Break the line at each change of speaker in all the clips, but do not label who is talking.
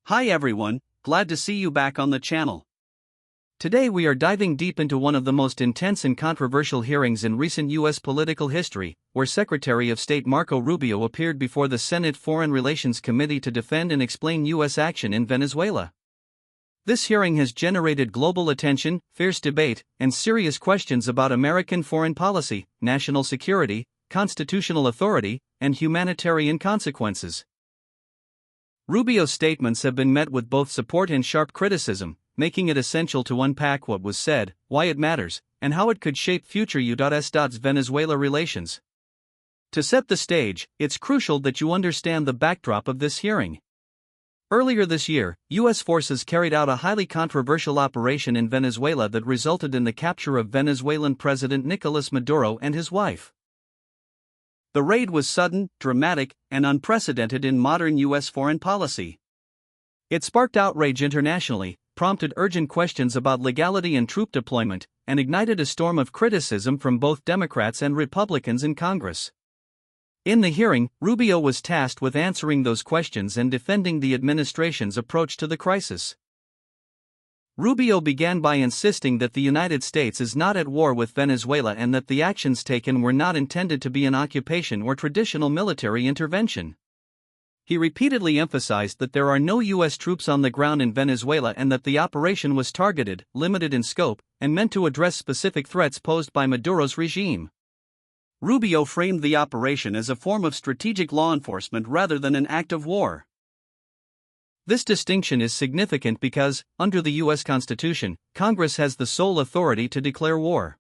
Hi everyone, glad to see you back on the channel. Today we are diving deep into one of the most intense and controversial hearings in recent U.S. political history, where Secretary of State Marco Rubio appeared before the Senate Foreign Relations Committee to defend and explain U.S. action in Venezuela. This hearing has generated global attention, fierce debate, and serious questions about American foreign policy, national security, constitutional authority, and humanitarian consequences. Rubio's statements have been met with both support and sharp criticism, making it essential to unpack what was said, why it matters, and how it could shape future U.S.-Venezuela relations. To set the stage, it's crucial that you understand the backdrop of this hearing. Earlier this year, U.S. forces carried out a highly controversial operation in Venezuela that resulted in the capture of Venezuelan President Nicolas Maduro and his wife. The raid was sudden, dramatic, and unprecedented in modern U.S. foreign policy. It sparked outrage internationally, prompted urgent questions about legality and troop deployment, and ignited a storm of criticism from both Democrats and Republicans in Congress. In the hearing, Rubio was tasked with answering those questions and defending the administration's approach to the crisis. Rubio began by insisting that the United States is not at war with Venezuela and that the actions taken were not intended to be an occupation or traditional military intervention. He repeatedly emphasized that there are no U.S. troops on the ground in Venezuela and that the operation was targeted, limited in scope, and meant to address specific threats posed by Maduro's regime. Rubio framed the operation as a form of strategic law enforcement rather than an act of war. This distinction is significant because, under the U.S. Constitution, Congress has the sole authority to declare war.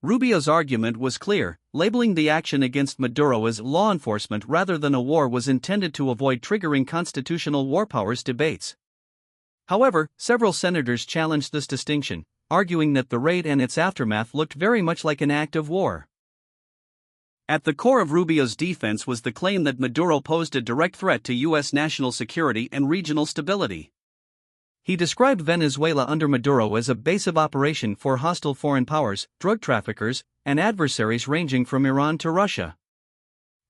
Rubio's argument was clear: labeling the action against Maduro as law enforcement rather than a war was intended to avoid triggering constitutional war powers debates. However, several senators challenged this distinction, arguing that the raid and its aftermath looked very much like an act of war. At the core of Rubio's defense was the claim that Maduro posed a direct threat to U.S. national security and regional stability. He described Venezuela under Maduro as a base of operation for hostile foreign powers, drug traffickers, and adversaries ranging from Iran to Russia.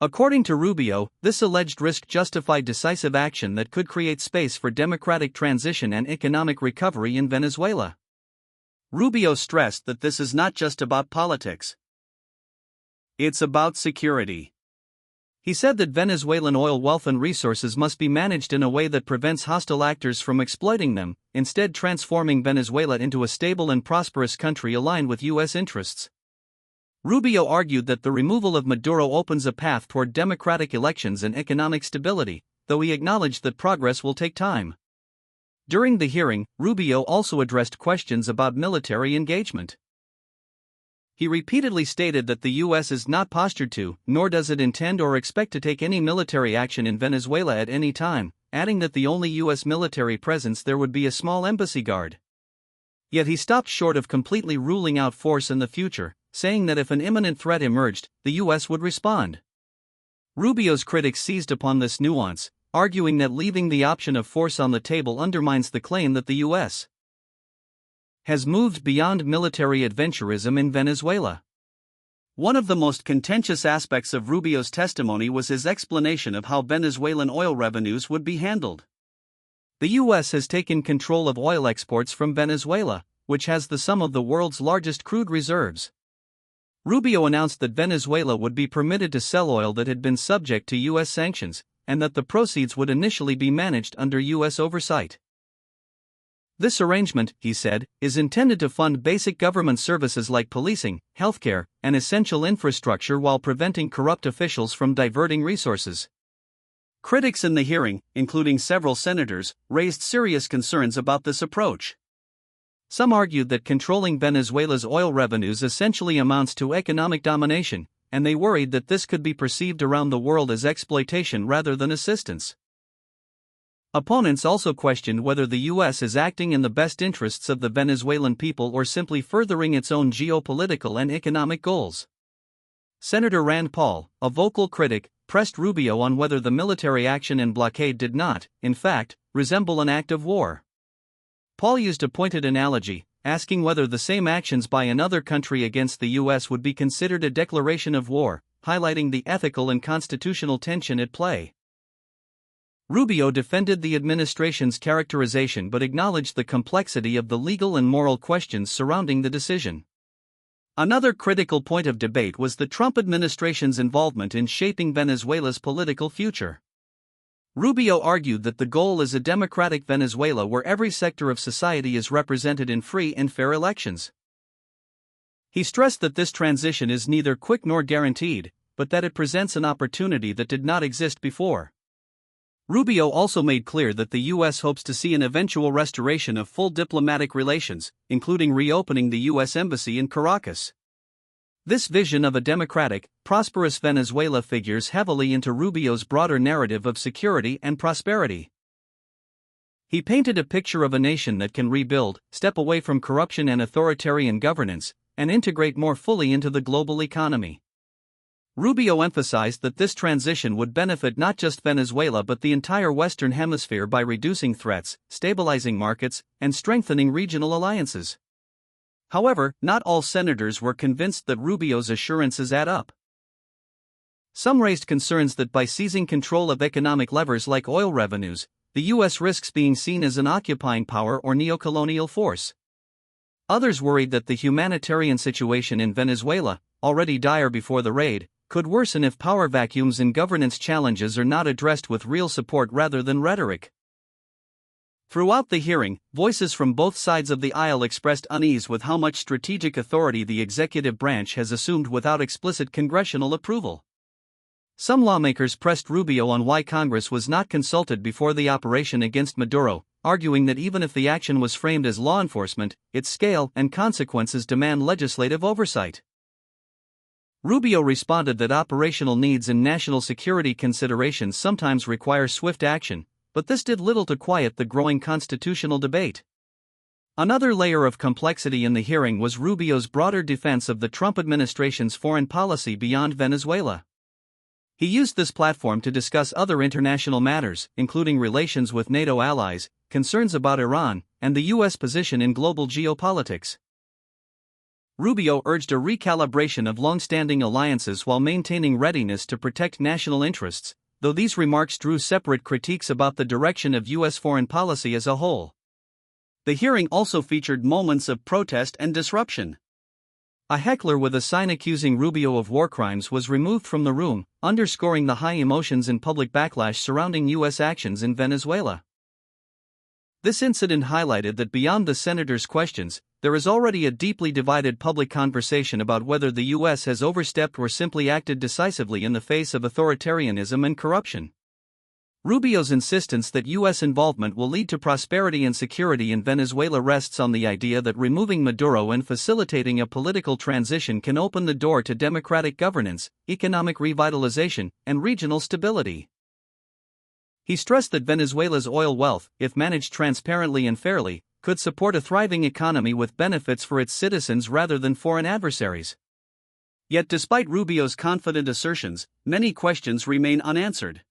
According to Rubio, this alleged risk justified decisive action that could create space for democratic transition and economic recovery in Venezuela. Rubio stressed that this is not just about politics. It's about security. He said that Venezuelan oil wealth and resources must be managed in a way that prevents hostile actors from exploiting them, instead transforming Venezuela into a stable and prosperous country aligned with U.S. interests. Rubio argued that the removal of Maduro opens a path toward democratic elections and economic stability, though he acknowledged that progress will take time. During the hearing, Rubio also addressed questions about military engagement. He repeatedly stated that the U.S. is not postured to, nor does it intend or expect to take any military action in Venezuela at any time, adding that the only U.S. military presence there would be a small embassy guard. Yet he stopped short of completely ruling out force in the future, saying that if an imminent threat emerged, the U.S. would respond. Rubio's critics seized upon this nuance, arguing that leaving the option of force on the table undermines the claim that the U.S. has moved beyond military adventurism in Venezuela. One of the most contentious aspects of Rubio's testimony was his explanation of how Venezuelan oil revenues would be handled. The U.S. has taken control of oil exports from Venezuela, which has some of the world's largest crude reserves. Rubio announced that Venezuela would be permitted to sell oil that had been subject to U.S. sanctions, and that the proceeds would initially be managed under U.S. oversight. This arrangement, he said, is intended to fund basic government services like policing, healthcare, and essential infrastructure while preventing corrupt officials from diverting resources. Critics in the hearing, including several senators, raised serious concerns about this approach. Some argued that controlling Venezuela's oil revenues essentially amounts to economic domination, and they worried that this could be perceived around the world as exploitation rather than assistance. Opponents also questioned whether the U.S. is acting in the best interests of the Venezuelan people or simply furthering its own geopolitical and economic goals. Senator Rand Paul, a vocal critic, pressed Rubio on whether the military action and blockade did not, in fact, resemble an act of war. Paul used a pointed analogy, asking whether the same actions by another country against the U.S. would be considered a declaration of war, highlighting the ethical and constitutional tension at play. Rubio defended the administration's characterization but acknowledged the complexity of the legal and moral questions surrounding the decision. Another critical point of debate was the Trump administration's involvement in shaping Venezuela's political future. Rubio argued that the goal is a democratic Venezuela where every sector of society is represented in free and fair elections. He stressed that this transition is neither quick nor guaranteed, but that it presents an opportunity that did not exist before. Rubio also made clear that the U.S. hopes to see an eventual restoration of full diplomatic relations, including reopening the U.S. Embassy in Caracas. This vision of a democratic, prosperous Venezuela figures heavily into Rubio's broader narrative of security and prosperity. He painted a picture of a nation that can rebuild, step away from corruption and authoritarian governance, and integrate more fully into the global economy. Rubio emphasized that this transition would benefit not just Venezuela but the entire Western Hemisphere by reducing threats, stabilizing markets, and strengthening regional alliances. However, not all senators were convinced that Rubio's assurances add up. Some raised concerns that by seizing control of economic levers like oil revenues, the U.S. risks being seen as an occupying power or neocolonial force. Others worried that the humanitarian situation in Venezuela, already dire before the raid, could worsen if power vacuums and governance challenges are not addressed with real support rather than rhetoric. Throughout the hearing, voices from both sides of the aisle expressed unease with how much strategic authority the executive branch has assumed without explicit congressional approval. Some lawmakers pressed Rubio on why Congress was not consulted before the operation against Maduro, arguing that even if the action was framed as law enforcement, its scale and consequences demand legislative oversight. Rubio responded that operational needs and national security considerations sometimes require swift action, but this did little to quiet the growing constitutional debate. Another layer of complexity in the hearing was Rubio's broader defense of the Trump administration's foreign policy beyond Venezuela. He used this platform to discuss other international matters, including relations with NATO allies, concerns about Iran, and the U.S. position in global geopolitics. Rubio urged a recalibration of long-standing alliances while maintaining readiness to protect national interests, though these remarks drew separate critiques about the direction of U.S. foreign policy as a whole. The hearing also featured moments of protest and disruption. A heckler with a sign accusing Rubio of war crimes was removed from the room, underscoring the high emotions and public backlash surrounding U.S. actions in Venezuela. This incident highlighted that beyond the senator's questions, there is already a deeply divided public conversation about whether the U.S. has overstepped or simply acted decisively in the face of authoritarianism and corruption. Rubio's insistence that U.S. involvement will lead to prosperity and security in Venezuela rests on the idea that removing Maduro and facilitating a political transition can open the door to democratic governance, economic revitalization, and regional stability. He stressed that Venezuela's oil wealth, if managed transparently and fairly, could support a thriving economy with benefits for its citizens rather than foreign adversaries. Yet despite Rubio's confident assertions, many questions remain unanswered.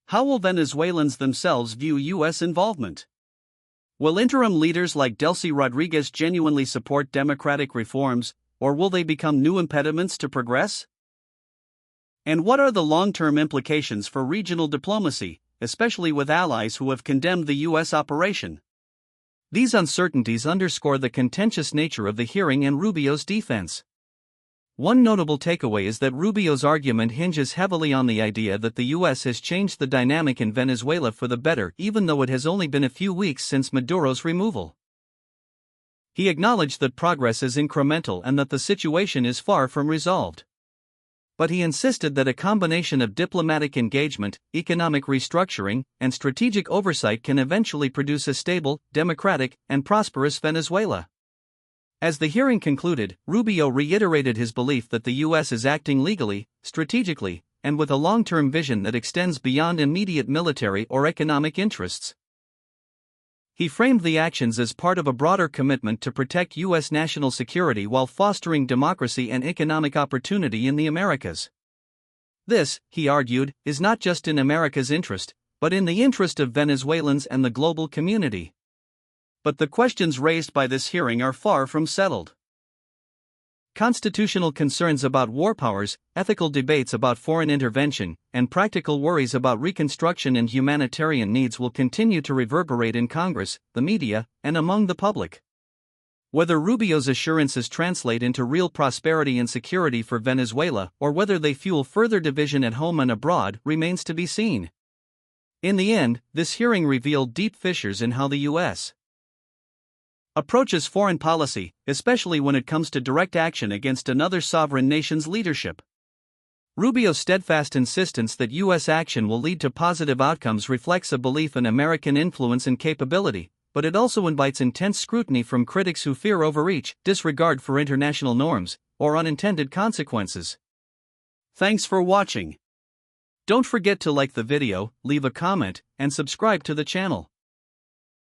How will Venezuelans themselves view U.S. involvement? Will interim leaders like Delcy Rodriguez genuinely support democratic reforms, or will they become new impediments to progress? And what are the long-term implications for regional diplomacy, especially with allies who have condemned the U.S. operation? These uncertainties underscore the contentious nature of the hearing and Rubio's defense. One notable takeaway is that Rubio's argument hinges heavily on the idea that the U.S. has changed the dynamic in Venezuela for the better even though it has only been a few weeks since Maduro's removal. He acknowledged that progress is incremental and that the situation is far from resolved. But he insisted that a combination of diplomatic engagement, economic restructuring, and strategic oversight can eventually produce a stable, democratic, and prosperous Venezuela. As the hearing concluded, Rubio reiterated his belief that the U.S. is acting legally, strategically, and with a long-term vision that extends beyond immediate military or economic interests. He framed the actions as part of a broader commitment to protect U.S. national security while fostering democracy and economic opportunity in the Americas. This, he argued, is not just in America's interest, but in the interest of Venezuelans and the global community. But the questions raised by this hearing are far from settled. Constitutional concerns about war powers, ethical debates about foreign intervention, and practical worries about reconstruction and humanitarian needs will continue to reverberate in Congress, the media, and among the public. Whether Rubio's assurances translate into real prosperity and security for Venezuela or whether they fuel further division at home and abroad remains to be seen. In the end, this hearing revealed deep fissures in how the U.S. approaches foreign policy, especially when it comes to direct action against another sovereign nation's leadership. Rubio's steadfast insistence that U.S. action will lead to positive outcomes reflects a belief in American influence and capability, but it also invites intense scrutiny from critics who fear overreach, disregard for international norms, or unintended consequences. Thanks for watching. Don't forget to like the video, leave a comment, and subscribe to the channel.